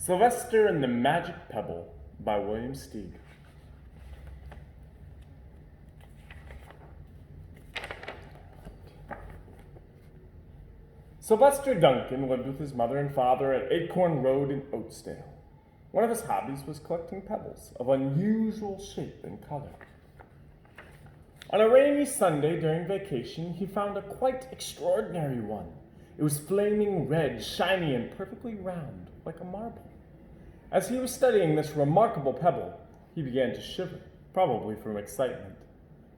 Sylvester and the Magic Pebble by William Steig. Sylvester Duncan lived with his mother and father at Acorn Road in Oatsdale. One of his hobbies was collecting pebbles of unusual shape and color. On a rainy Sunday during vacation, he found a quite extraordinary one. It was flaming red, shiny, and perfectly round, like a marble. As he was studying this remarkable pebble, he began to shiver, probably from excitement,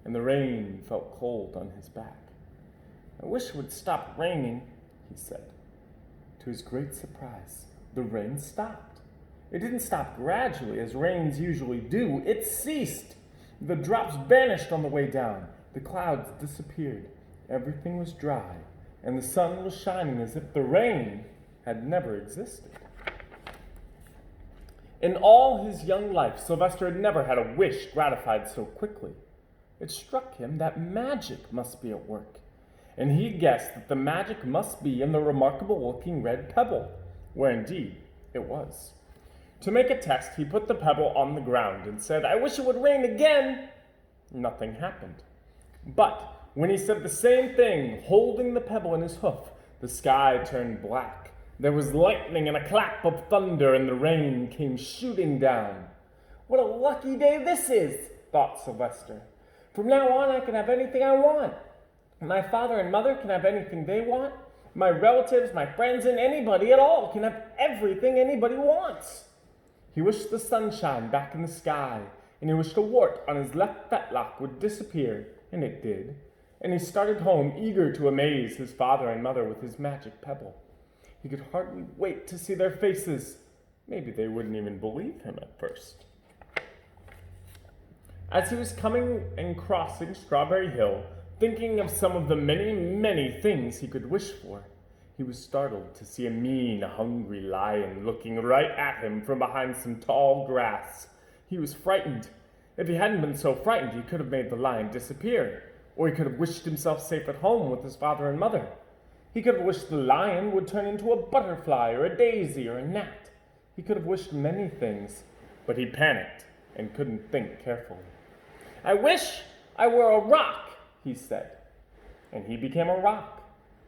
and the rain felt cold on his back. "I wish it would stop raining," he said. To his great surprise, the rain stopped. It didn't stop gradually, as rains usually do. It ceased. The drops vanished on the way down. The clouds disappeared. Everything was dry, and the sun was shining as if the rain had never existed. In all his young life, Sylvester had never had a wish gratified so quickly. It struck him that magic must be at work, and he guessed that the magic must be in the remarkable-looking red pebble, where indeed it was. To make a test, he put the pebble on the ground and said, "I wish it would rain again." Nothing happened. But when he said the same thing, holding the pebble in his hoof, the sky turned black. There was lightning and a clap of thunder, and the rain came shooting down. "What a lucky day this is," thought Sylvester. "From now on, I can have anything I want. My father and mother can have anything they want. My relatives, my friends, and anybody at all can have everything anybody wants." He wished the sunshine back in the sky, and he wished a wart on his left fetlock would disappear, and it did. And he started home, eager to amaze his father and mother with his magic pebble. He could hardly wait to see their faces. Maybe they wouldn't even believe him at first. As he was coming and crossing Strawberry Hill, thinking of some of the many, many things he could wish for, he was startled to see a mean, hungry lion looking right at him from behind some tall grass. He was frightened. If he hadn't been so frightened, he could have made the lion disappear, or he could have wished himself safe at home with his father and mother. He could have wished the lion would turn into a butterfly or a daisy or a gnat. He could have wished many things, but he panicked and couldn't think carefully. "I wish I were a rock," he said, and he became a rock.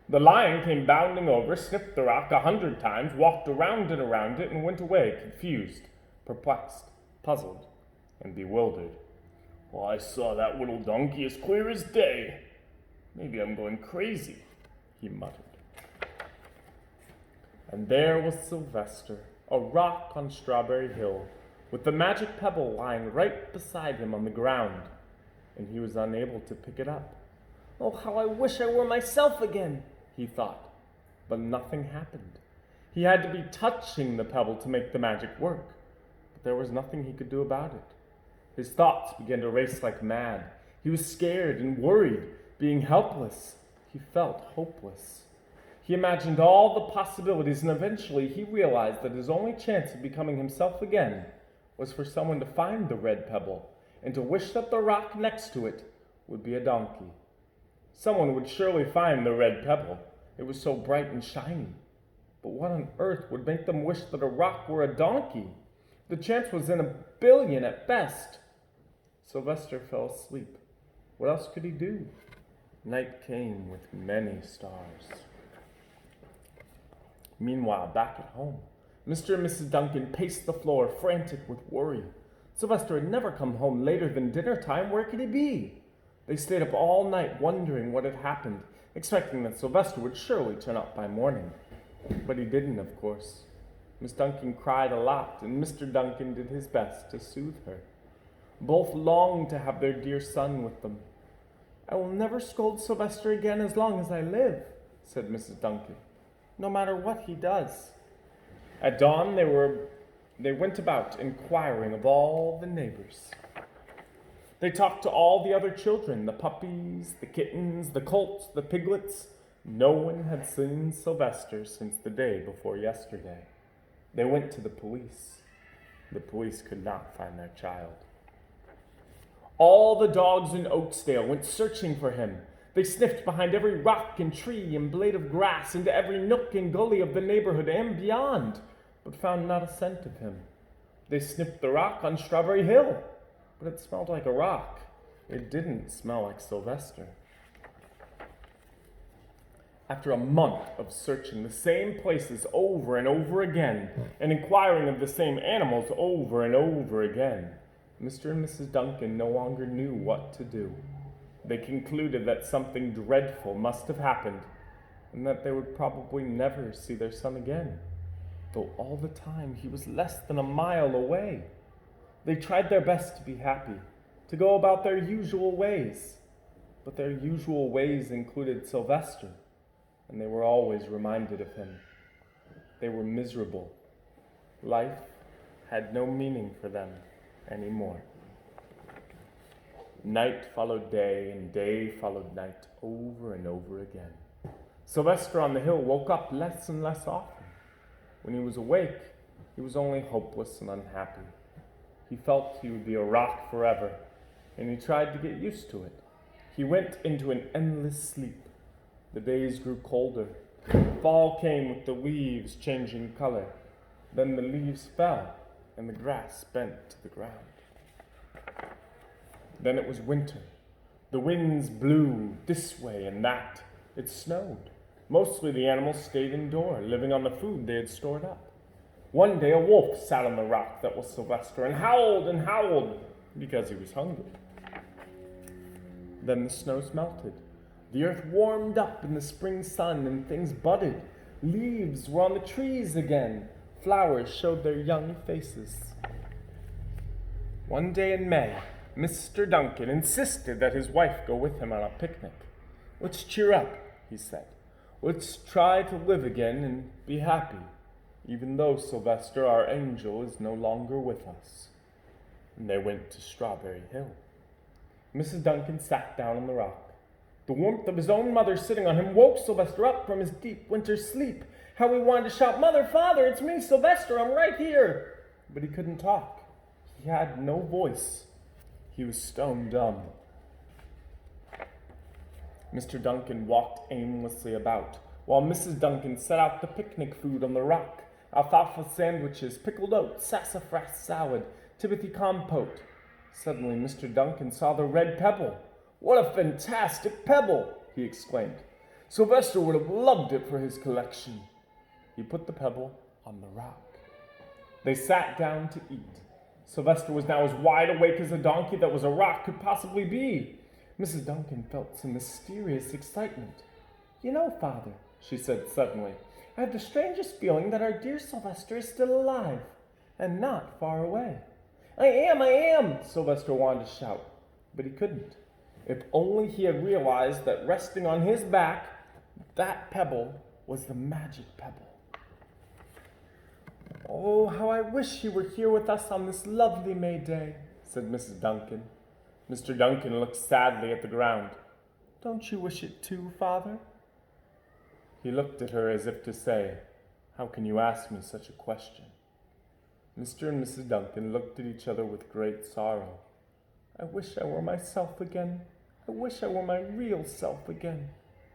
The lion came bounding over, sniffed the rock 100 times, walked around and around it, and went away confused, perplexed, puzzled, and bewildered. "Well, I saw that little donkey as clear as day. Maybe I'm going crazy," he muttered. And there was Sylvester, a rock on Strawberry Hill, with the magic pebble lying right beside him on the ground, and he was unable to pick it up. "Oh, how I wish I were myself again," he thought. But nothing happened. He had to be touching the pebble to make the magic work, but there was nothing he could do about it. His thoughts began to race like mad. He was scared and worried, being helpless. He felt hopeless. He imagined all the possibilities, and eventually he realized that his only chance of becoming himself again was for someone to find the red pebble and to wish that the rock next to it would be a donkey. Someone would surely find the red pebble. It was so bright and shiny. But what on earth would make them wish that a rock were a donkey? The chance was in 1,000,000,000 at best. Sylvester fell asleep. What else could he do? Night came with many stars. Meanwhile, back at home, Mr. and Mrs. Duncan paced the floor, frantic with worry. Sylvester had never come home later than dinner time. Where could he be? They stayed up all night wondering what had happened, expecting that Sylvester would surely turn up by morning. But he didn't, of course. Miss Duncan cried a lot, and Mr. Duncan did his best to soothe her. Both longed to have their dear son with them. "I will never scold Sylvester again as long as I live," said Mrs. Duncan, "no matter what he does." At dawn, they went about inquiring of all the neighbors. They talked to all the other children, the puppies, the kittens, the colts, the piglets. No one had seen Sylvester since the day before yesterday. They went to the police. The police could not find their child. All the dogs in Oatsdale went searching for him. They sniffed behind every rock and tree and blade of grass, into every nook and gully of the neighborhood and beyond. but found not a scent of him. They sniffed the rock on Strawberry Hill, but it smelled like a rock. It didn't smell like Sylvester. After a month of searching the same places over and over again, and inquiring of the same animals over and over again, Mr. and Mrs. Duncan no longer knew what to do. They concluded that something dreadful must have happened, and that they would probably never see their son again, though all the time he was less than a mile away. They tried their best to be happy, to go about their usual ways, but their usual ways included Sylvester, and they were always reminded of him. They were miserable. Life had no meaning for them anymore. Night followed day, and day followed night, over and over again. Sylvester on the hill woke up less and less often. When he was awake, he was only hopeless and unhappy. He felt he would be a rock forever, and he tried to get used to it. He went into an endless sleep. The days grew colder. Fall came with the leaves changing color. Then the leaves fell, and the grass bent to the ground. Then it was winter. The winds blew this way and that. It snowed. Mostly the animals stayed indoors, living on the food they had stored up. One day a wolf sat on the rock that was Sylvester and howled because he was hungry. Then the snows melted. The earth warmed up in the spring sun and things budded. Leaves were on the trees again. Flowers showed their young faces. One day in May, Mr. Duncan insisted that his wife go with him on a picnic. "Let's cheer up," he said. "Let's try to live again and be happy, even though Sylvester, our angel, is no longer with us." And they went to Strawberry Hill. Mrs. Duncan sat down on the rock. The warmth of his own mother sitting on him woke Sylvester up from his deep winter sleep. How he wanted to shout, "Mother, Father, it's me, Sylvester, I'm right here!" But he couldn't talk. He had no voice. He was stone dumb. Mr. Duncan walked aimlessly about, while Mrs. Duncan set out the picnic food on the rock: alfalfa sandwiches, pickled oats, sassafras salad, Timothy compote. Suddenly Mr. Duncan saw the red pebble. "What a fantastic pebble!" he exclaimed. "Sylvester would have loved it for his collection." He put the pebble on the rock. They sat down to eat. Sylvester was now as wide awake as a donkey that was a rock could possibly be. Mrs. Duncan felt some mysterious excitement. "You know, Father," she said suddenly, "I have the strangest feeling that our dear Sylvester is still alive, and not far away." I am, Sylvester wanted to shout, but he couldn't. If only he had realized that resting on his back, that pebble was the magic pebble. "Oh, how I wish he were here with us on this lovely May day," said Mrs. Duncan. Mr. Duncan looked sadly at the ground. "Don't you wish it too, Father?" He looked at her as if to say, "How can you ask me such a question?" Mr. and Mrs. Duncan looked at each other with great sorrow. "I wish I were myself again. I wish I were my real self again,"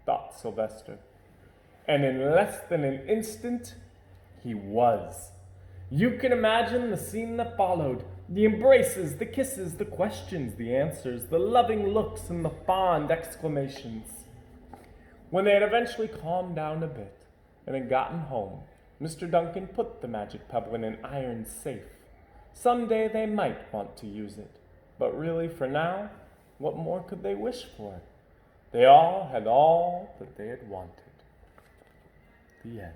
thought Sylvester. And in less than an instant, he was. You can imagine the scene that followed: the embraces, the kisses, the questions, the answers, the loving looks, and the fond exclamations. When they had eventually calmed down a bit and had gotten home, Mr. Duncan put the magic pebble in an iron safe. Someday they might want to use it, but really for now, what more could they wish for? They all had all that they had wanted. The end.